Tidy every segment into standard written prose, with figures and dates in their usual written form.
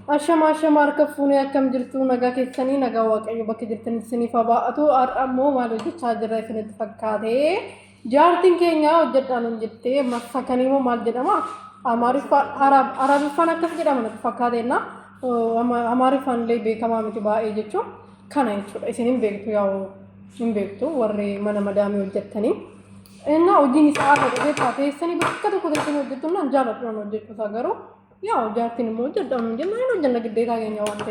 ashama arkafuni akkam jirtu nagaa keessanii nagaa waaqayyo bakka jirtan isiniif baa'atu ammoo maal hojjechaa jirra isinitti fakkaate jaartiin keenya hojjedhaan jettee masakanii moo maal jedhama arabiffaan akkas jedhama natti fakkaateena amaariffaan illee beekamaa miti baay'ee jechuun kana jechuudha isin hin beektu yaa'u hin beektu warri mana madaamii hojjettanii እና ወዲን ሰዓት ወደ ታቴሰኒ በከተ ኮደን ወደቱና እንጃለቱ ነው ወደቱ ታገሩ ያው ጃርቲን ሞጀ ደም እንጂ ማይኖ ጀነ ግዴታ ገኛው አንተ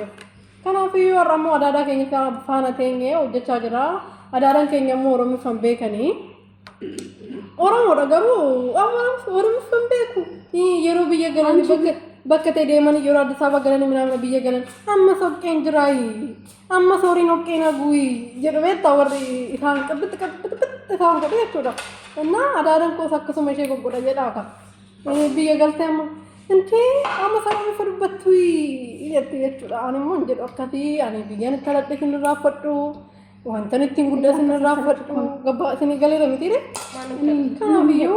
ከናፊ ወራሞ አዳዳ ከኛ ፋና ተኛ ወደቻ ጅራ አዳዳን ከኛ ሞሮም ፈንቤከኒ ኦሮሞ ደገሩ አማም ኦሮሞ ፈንቤኩ የሮ በየገለን በከተ ደመን የሮ አዲስ አበባ ገለን ምናምን በየገለን አመሰው ቀንጅራይ አመሰው ሪኖ ቀናጉይ ጀርቤታ ወሪ ኢታን ቅብጥ ታውን ቆደ ይቶዳ እና አዳዳን ቆሳከሱ መቼ ጎጎዳ የዳካ በየገልተም እንዴ አመሰው ፈርበቱ ይየትዳ አኔሞ እንጀ ዶከቲ አኔ ቢገን ተለጥሽን ራፈዱ ወንተንቲን ጉዳስን ራፈዱ ገባ ስኒ ገለ ለምቲሪ ካናቢዮ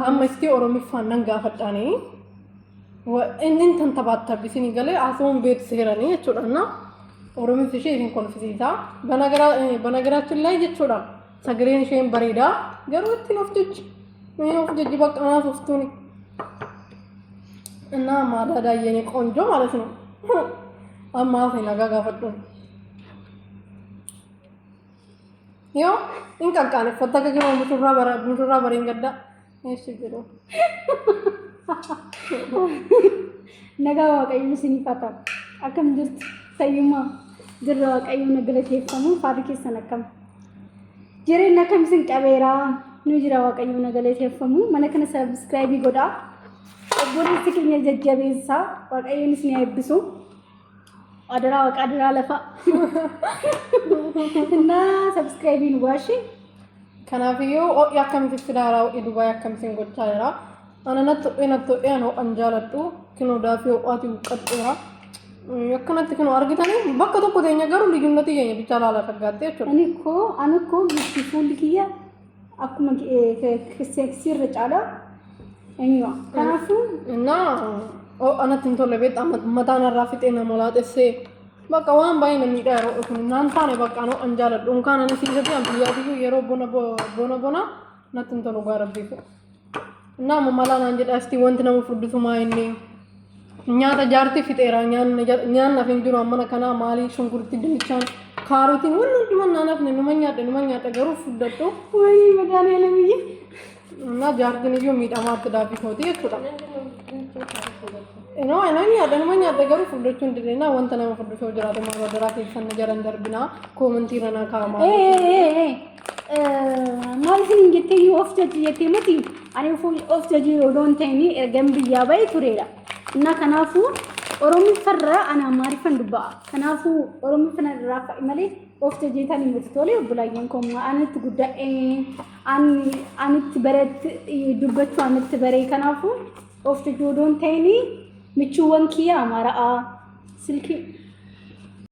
አመስቲ ኦሮሚ ፋናን ጋፈዳኔ ወእንትን ተባተብ ስኒ ገለ አሶን ቤት ሲሄራኒ ይቶዳና ኦሮሚ ፍሺ ይሄን ኮንፊዚታ በነገራችን ላይ ይቶዳ ሰግሬን ሼም በሬዳ ገሩት ነፍቶች ነፍቶች በቃ አፍስቱኒ እና ማዳዳ የኔ ቆንጆ ማለት ነው አማፍ ነጋጋ ፈጡ ዮ እንቀቃነ ፈተከከ ሙሽራ በሬንገዳ እሺ ግሮ ነጋዋ ቀይም ሲኒፋታ አከም ድርት ሰይማ ድራ ቀይም ነገለቴ ፈሙ ፋብሪኬ ሰነከም jireenya kamisin qabeera nu jira waaqayyo nagaleeffamuu mana kana subscribe godha obboleessi keenya jajjabeessa waaqayyonis ni eebbisu adara lafa na subscribe nu waashi kanaafiyyo yakkamti fidaara iduba yakkamsin gochaara ananattu eno anjaaladhu kino daafiyo ati qaxxira yakkanatti kino argitani bakka tokko teenya garu liyyunnati keenya bicha laala faggatte jechuudha aniko beautiful kiya akkuma seksii irra caala eenyu kanaafu እና anatti tolle beet mataan irraa fixeena malaatesse bakka waan baay'ee namni dheeroo kun naan taane bakka no anjaaladhu kan ani siisati ambiyaati yeroo bona natti tolu gaarabbiifu እና mamala naan jedha asti wanti nama fuddisu maa inni nyaata jaartii fixeera nyaanna fin jiru amma kana maali shunkurti dinichaan kaarotiin wanni dumannaanaaf numa nyaadha garuu fuddadhu way madaane lamiye na jaartiin iyo miidhamaatti daafikooti jechuudha eno numa nyaadha garuu fuddachuun direena wanta nama fuddisoo jiraate marwadaraa keessan jaran darbina koomentii rana kaama maal sin jettee of jettee mati ani of jajii odoon ta'ini ergan biyyaa baay'ee tureera እና ከናፉ ኦሮሚ ፈራ አና ማሪፈን ዱባ ከናፉ ኦሮሚ ፈነራ ፈኢመሌ ኦፍተ ጄታን ይመትቶሌ ብላየን ኮማ አንት ጉዳኤ አንት በረት ዱበቹ አንት በሬ ከናፉ ኦፍተ ጆዶን ታይኒ ምቹ ወንኪያ አማራ ስልኪ